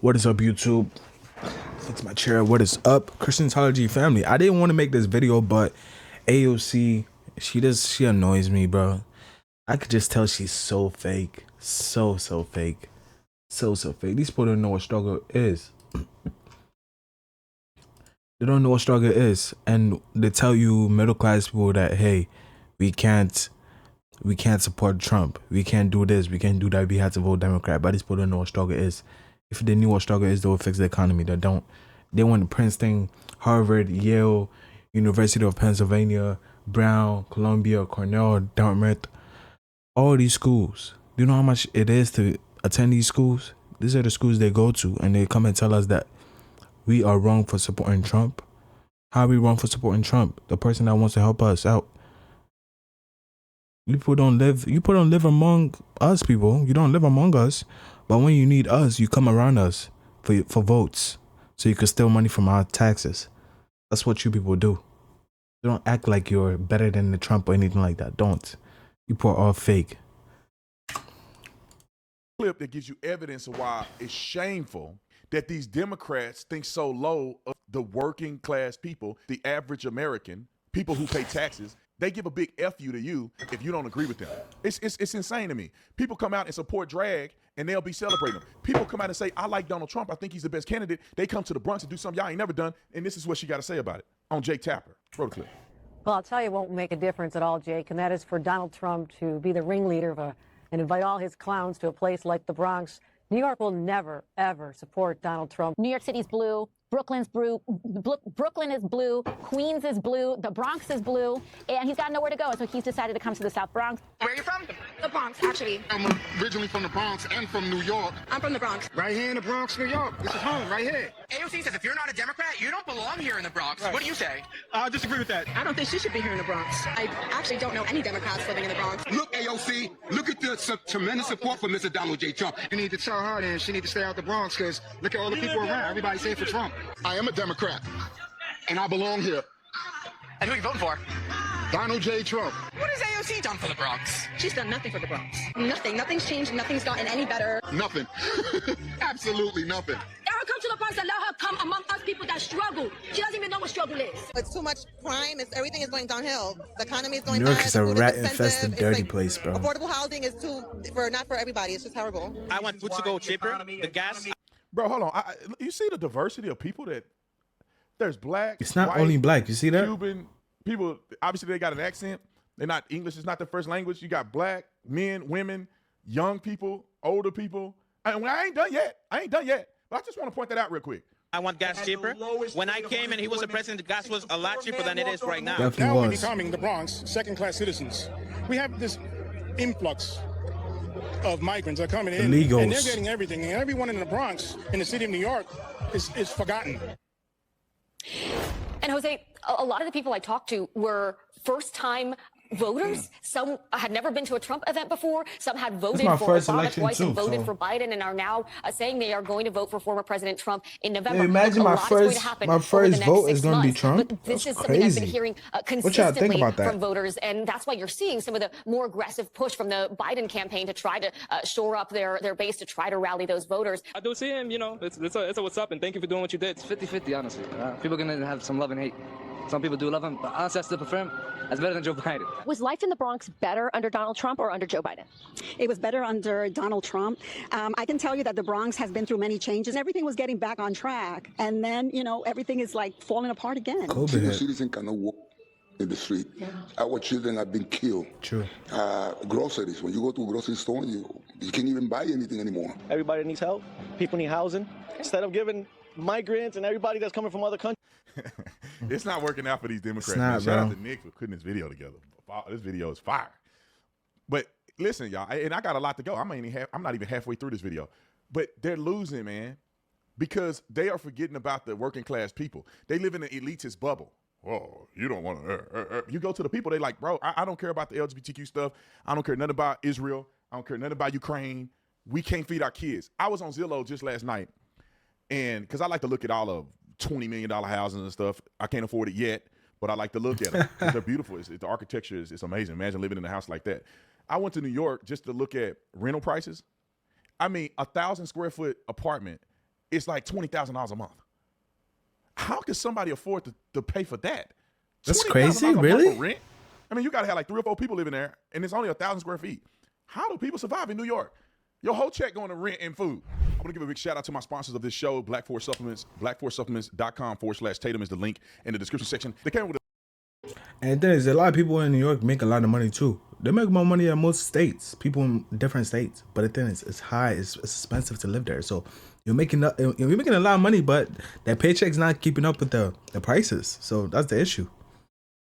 What is up, YouTube? Fix my chair. What is up, Christianology family? I didn't want to make this video, but AOC, she annoys me, bro. I could just tell she's so fake, so fake, so fake. These people don't know what struggle is. They don't know what struggle is, and they tell you middle class people that, hey, we can't support Trump. We can't do this. We can't do that. We have to vote Democrat. But these people don't know what struggle is. If they knew what struggle is, they would fix the economy. They don't. They went to Princeton, Harvard, Yale, University of Pennsylvania, Brown, Columbia, Cornell, Dartmouth, all these schools. Do you know how much it is to attend these schools? These are the schools they go to, and they come and tell us that we are wrong for supporting Trump. How are we wrong for supporting Trump? The person that wants to help us out. You people don't live among us, people. You don't live among us. But when you need us, you come around us for votes. So you can steal money from our taxes. That's what you people do. You don't act like you're better than the Trump or anything like that. Don't. You people are all fake. Clip that gives you evidence of why it's shameful that these Democrats think so low of the working class people, the average American, people who pay taxes. They give a big F you to you if you don't agree with them. It's insane to me. People come out and support drag and they'll be celebrating them. People come out and say, I like Donald Trump. I think he's the best candidate. They come to the Bronx and do something y'all ain't never done. And this is what she got to say about it on Jake Tapper. Roll the clip. Well, I'll tell you, it won't make a difference at all, Jake, and that is for Donald Trump to be the ringleader of and invite all his clowns to a place like the Bronx. New York will never, ever support Donald Trump. New York City's blue. Brooklyn's blue. Brooklyn is blue. Queens is blue. The Bronx is blue. And he's got nowhere to go, so he's decided to come to the South Bronx. Where are you from? The Bronx, actually. I'm originally from the Bronx and from New York. I'm from the Bronx. Right here in the Bronx, New York. This is home, right here. AOC says if you're not a Democrat, you don't belong here in the Bronx. Right. What do you say? I disagree with that. I don't think she should be here in the Bronx. I actually don't know any Democrats living in the Bronx. Look, AOC, look at the tremendous support for Mr. Donald J. Trump. You need to tell her that she needs to stay out the Bronx because look at all the people around. Everybody's saying for Trump. I am a Democrat, and I belong here. And who are you voting for? Donald J. Trump. What has AOC done for the Bronx? She's done nothing for the Bronx. Nothing. Nothing's changed. Nothing's gotten any better. Nothing. Absolutely nothing. Let her come to the Bronx and let her come among us people that struggle. She doesn't even know what struggle is. It's too much crime. Everything is going downhill. The economy is going New York bad. is a rat-infested, dirty place, bro. Affordable housing is not for everybody. It's just horrible. I want food to go cheaper. The gas. Bro, hold on. You see the diversity of people that there's black. It's not white, only black. You see that? Cuban people. Obviously, they got an accent. They're not English. It's not their first language. You got black men, women, young people, older people. I ain't done yet. But I just want to point that out real quick. I want gas cheaper. When I came and he was the president, the gas was a lot cheaper than it is right now. Definitely Now we're was. becoming the Bronx second-class citizens. We have this influx of migrants are coming in, Illegals. and they're getting everything. And everyone in the Bronx, in the city of New York, is forgotten. And Jose, a lot of the people I talked to were first-time voters. Some had never been to a Trump event before. Some had voted my for first Obama election twice too, and voted so. for Biden and are now saying they are going to vote for former President Trump in November. Yeah, imagine Look, my first vote is going to be Trump. But this That's is something I've been crazy. hearing What y'all think consistently about that? from voters, and that's why you're seeing some of the more aggressive push from the Biden campaign to try to shore up their base, to try to rally those voters. I do see him, it's a what's up, and thank you for doing what you did. It's 50-50, honestly. People are going to have some love and hate. Some people do love him, but honestly, I still prefer him. That's better than Joe Biden. Was life in the Bronx better under Donald Trump or under Joe Biden? It was better under Donald Trump. I can tell you that the Bronx has been through many changes. Everything was getting back on track. And then, everything is like falling apart again. Senior citizens cannot walk in the street. Our children have been killed. True. Groceries. When you go to a grocery store, you can't even buy anything anymore. Everybody needs help. People need housing. Instead of giving migrants and everybody that's coming from other countries. It's not working out for these Democrats. It's not, Shout out bro. to Nick for putting this video together. This video is fire. But listen, y'all, and I got a lot to go. I'm not even halfway through this video. But they're losing, man, because they are forgetting about the working class people. They live in an elitist bubble. Oh, you don't want to. You go to the people, they like, bro, I don't care about the LGBTQ stuff. I don't care nothing about Israel. I don't care nothing about Ukraine. We can't feed our kids. I was on Zillow just last night, and because I like to look at all of $20 million houses and stuff. I can't afford it yet, but I like to look at them. They're beautiful. The architecture is amazing. Imagine living in a house like that. I went to New York just to look at rental prices. I mean, 1,000 square foot apartment it's like $20,000 a month. How can somebody afford to pay for that? That's $20,000 crazy, a month really? for rent? I mean, you got to have like 3 or 4 people living there, and it's only 1,000 square feet. How do people survive in New York? Your whole check going to rent and food. I want to give a big shout out to my sponsors of this show, Black Force Supplements. BlackForceSupplements.com/Tatum is the link in the description section. They came with And there's a lot of people in New York make a lot of money too. They make more money than most states, people in different states. But the thing is, it's high. It's expensive to live there. So you're making a lot of money, but that paycheck's not keeping up with the prices. So that's the issue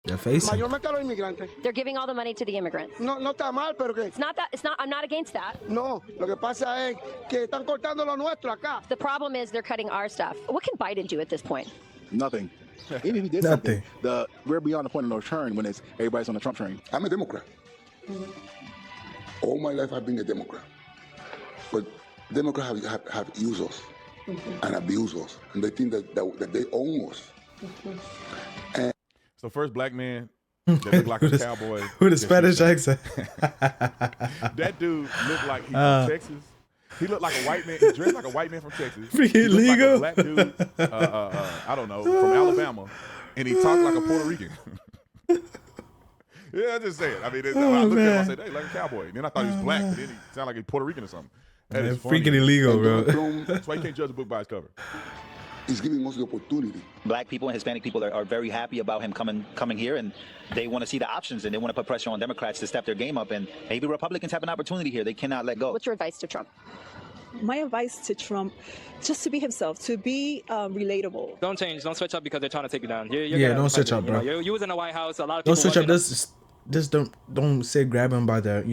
they're facing. They're giving all the money to the immigrants. No está mal, pero que It's not that. It's not. I'm not against that. no, lo que pasa es que están cortando lo nuestro acá. The problem is they're cutting our stuff. What can Biden do at this point? Nothing. Even if he did something, we're beyond the point of no return when everybody's on the Trump train. I'm a Democrat. All my life I've been a Democrat. But Democrats have used us and abused us. And they think that they own us. So first black man that looked like a cowboy. With a Spanish accent. That dude looked like he from Texas. He looked like a white man. He dressed like a white man from Texas. Freaking he looked legal. like a black dude, I don't know, from Alabama. And he talked like a Puerto Rican. Yeah, I just say it. I mean, I looked at him, I said, hey, like a cowboy. And then I thought he was black, but then he sounded like he's Puerto Rican or something. That is funny. Freaking illegal, bro. That's why you can't judge a book by its cover. He's giving us the opportunity. Black people and Hispanic people are very happy about him coming here, and they want to see the options, and they want to put pressure on Democrats to step their game up. And maybe Republicans have an opportunity here. They cannot let go. What's your advice to Trump? My advice to Trump, just to be himself, to be relatable. Don't change. Don't switch up because they're trying to take you down. Don't switch up, bro. You was in the White House. A lot of people. Don't switch up. Just don't say grab him by the,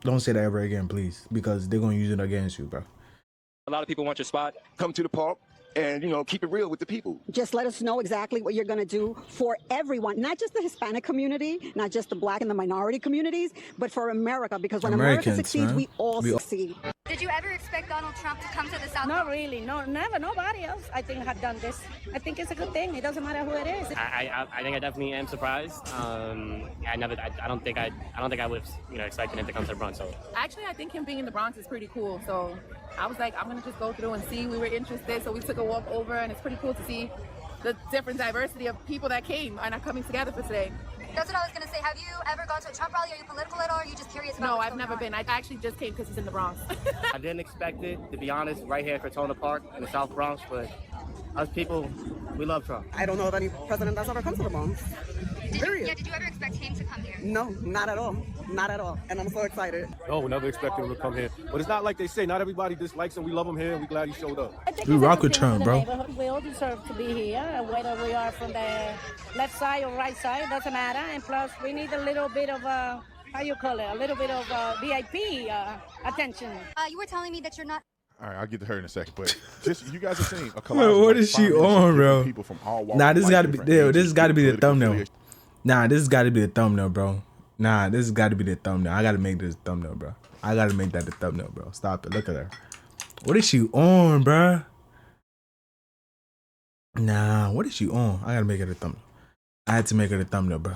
don't say that ever again, please, because they're gonna use it against you, bro. A lot of people want your spot. Come to the park and, keep it real with the people. Just let us know exactly what you're going to do for everyone, not just the Hispanic community, not just the Black and the minority communities, but for America, because when America succeeds, we all succeed. Did you ever expect Donald Trump to come to the South? Not really. No, never. Nobody else, I think, had done this. I think it's a good thing. It doesn't matter who it is. I think I definitely am surprised. I don't think I was expecting it to come to the Bronx. So actually, I think him being in the Bronx is pretty cool. So I was like, I'm gonna just go through and see. We were interested, so we took a walk over, and it's pretty cool to see the different diversity of people that came and are coming together for today. That's what I was gonna say. Have you ever gone to a Trump rally? Are you political at all? Or are you just curious about? No, I've never been. I actually just came because he's in the Bronx. I didn't expect it, to be honest, right here at Cortona Park in the South Bronx, but us people, we love Trump. I don't know of any president that's ever come to the Bronx. Period. Did you ever expect him to come here? No, not at all. Not at all. And I'm so excited. No, we never expected him to come here. But it's not like they say, not everybody dislikes him. We love him here, and we're glad he showed up. We rock with Trump, bro. We all deserve to be here, whether we are from the left side or right side, doesn't matter. And plus, we need a little bit of a little bit of VIP attention. You were telling me that you're not. All right, I'll get to her in a second, but just you guys have seen a collage. Wait, what is she on, bro? People from all walks Nah, this of got life, to be. different This ages, has got to be the political thumbnail. affiliation. Nah, this has got to be the thumbnail, bro. Nah, this has got to be the thumbnail. I got to make this thumbnail, bro. I got to make that the thumbnail, bro. Stop it. Look at her. What is she on, bro? Nah, what is she on? I got to make it a thumbnail. I had to make it a thumbnail, bro.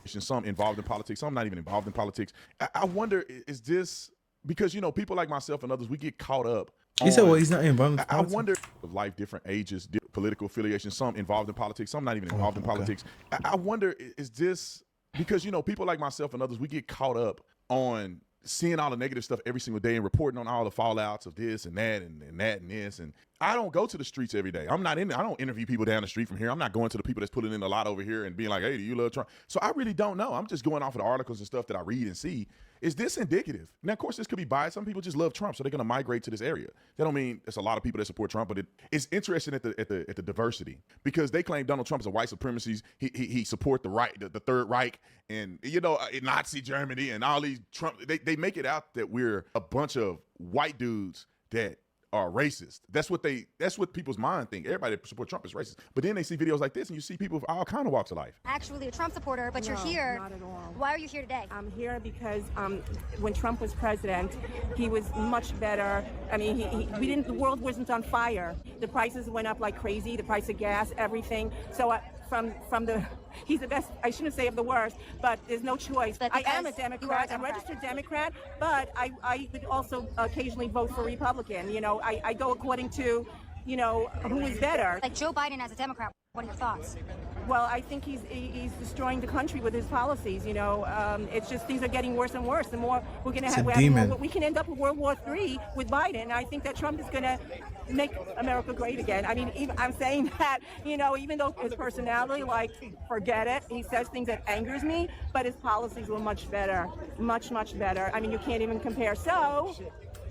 Some involved in politics, some not even involved in politics. I wonder, is this because, people like myself and others, we get caught up. He said, well, he's not involved in I wonder of life, different ages, political affiliations, some involved in politics, some not even involved in politics. I wonder, is this because, people like myself and others, we get caught up on seeing all the negative stuff every single day and reporting on all the fallouts of this and that and that and this. And I don't go to the streets every day. I don't interview people down the street from here. I'm not going to the people that's putting in a lot over here and being like, hey, do you love Trump? So I really don't know. I'm just going off of the articles and stuff that I read and see. Is this indicative? Now, of course, this could be biased. Some people just love Trump, so they're going to migrate to this area. That don't mean there's a lot of people that support Trump, but it's interesting at the diversity because they claim Donald Trump is a white supremacist. He support the right, the Third Reich, and Nazi Germany and all these Trump. They make it out that we're a bunch of white dudes that are racist. That's what people's mind think. Everybody that support Trump is racist. But then they see videos like this and you see people of all kind of walks of life. Actually a Trump supporter, but you're here. Not at all. Why are you here today? I'm here because when Trump was president, he was much better. I mean, the world wasn't on fire. The prices went up like crazy, the price of gas, everything. So he's the best, I shouldn't say of the worst, but there's no choice. I am a Democrat. I'm a registered Democrat, but I would also occasionally vote for Republican. I go according to you know, who is better. Like Joe Biden as a Democrat, what are your thoughts? Well, I think he's destroying the country with his policies. You know, it's just things are getting worse and worse. The more we're going to have, we can end up with World War III with Biden. I think that Trump is going to make America great again. I mean, even, I'm saying that, you know, even though his personality, like, forget it, he says things that angers me, but his policies were much better, much better. I mean, you can't even compare. So,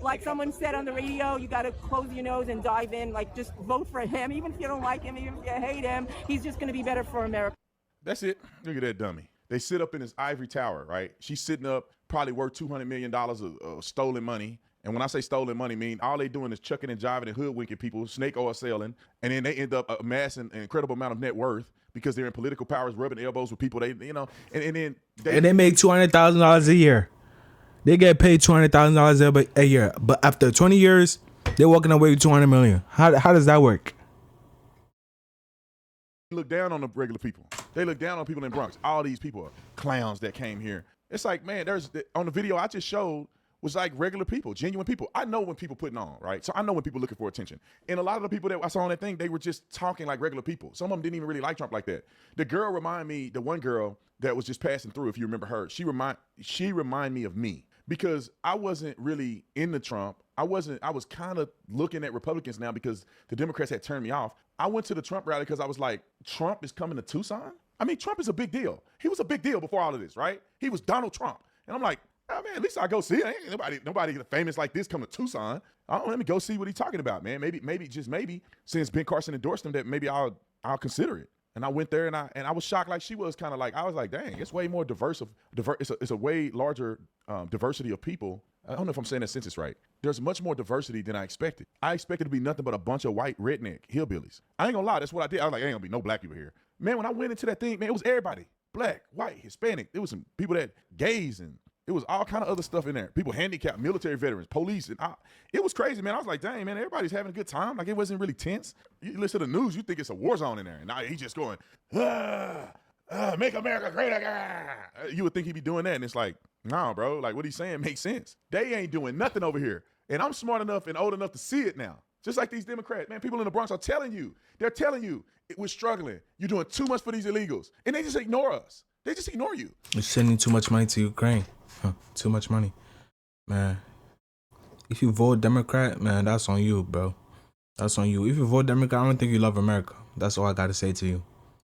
like someone said on the radio, you got to close your nose and dive in. Like, just vote for him. Even if you don't like him, even if you hate him, he's just going to be better for America. That's it. Look at that dummy. They sit up in his ivory tower, right? She's sitting up, probably worth $200 million of stolen money. And when I say stolen money, I mean all they doing is chucking and jiving and hoodwinking people, snake oil selling, and then they end up amassing an incredible amount of net worth because they're in political powers, rubbing elbows with people they, you know, and then they make $200,000 a year. They get paid $200,000 a year, but after 20 years, they're walking away with $200 million. How does that work? They look down on the regular people. They look down on people in the Bronx. All these people are clowns that came here. It's like, man, there's on the video I just showed was like regular people, genuine people. I know when people putting on, right? So I know when people looking for attention. And a lot of the people that I saw on that thing, they were just talking like regular people. Some of them didn't even really like Trump like that. The girl remind me, the one girl that was just passing through, if you remember her, she remind me of me because I wasn't really into Trump. I was kind of looking at Republicans now because the Democrats had turned me off. I went to the Trump rally because I was like, Trump is coming to Tucson? I mean, Trump is a big deal. He was a big deal before all of this, right? He was Donald Trump. And I'm like, oh, man, at least I go see it. Ain't nobody famous like this come to Tucson. Let me go see what he's talking about, man. Maybe, just maybe, since Ben Carson endorsed him, that maybe I'll consider it. And I went there and I was shocked like she was, kind of like, I was like, dang, it's way more diverse. It's a way larger diversity of people. I don't know if I'm saying that sentence right. There's much more diversity than I expected. I expected to be nothing but a bunch of white redneck hillbillies. I ain't gonna lie, that's what I did. I was like, ain't gonna be no black people here. Man, when I went into that thing, man, it was everybody. Black, white, Hispanic. There was some people that gays and it was all kind of other stuff in there. People handicapped, military veterans, police. And it was crazy, man. I was like, dang, man, everybody's having a good time. Like, it wasn't really tense. You listen to the news, you think it's a war zone in there. And now he's just going, make America great again. You would think he'd be doing that. And it's like, nah, bro. Like, what he's saying makes sense. They ain't doing nothing over here. And I'm smart enough and old enough to see it now. Just like these Democrats. Man, people in the Bronx are telling you. They're telling you, we're struggling. You're doing too much for these illegals. And they just ignore us. They just ignore you. You're sending too much money to Ukraine. Too much money. Man, if you vote Democrat, man, that's on you, bro. That's on you. If you vote Democrat, I don't think you love America. That's all I got to say to you.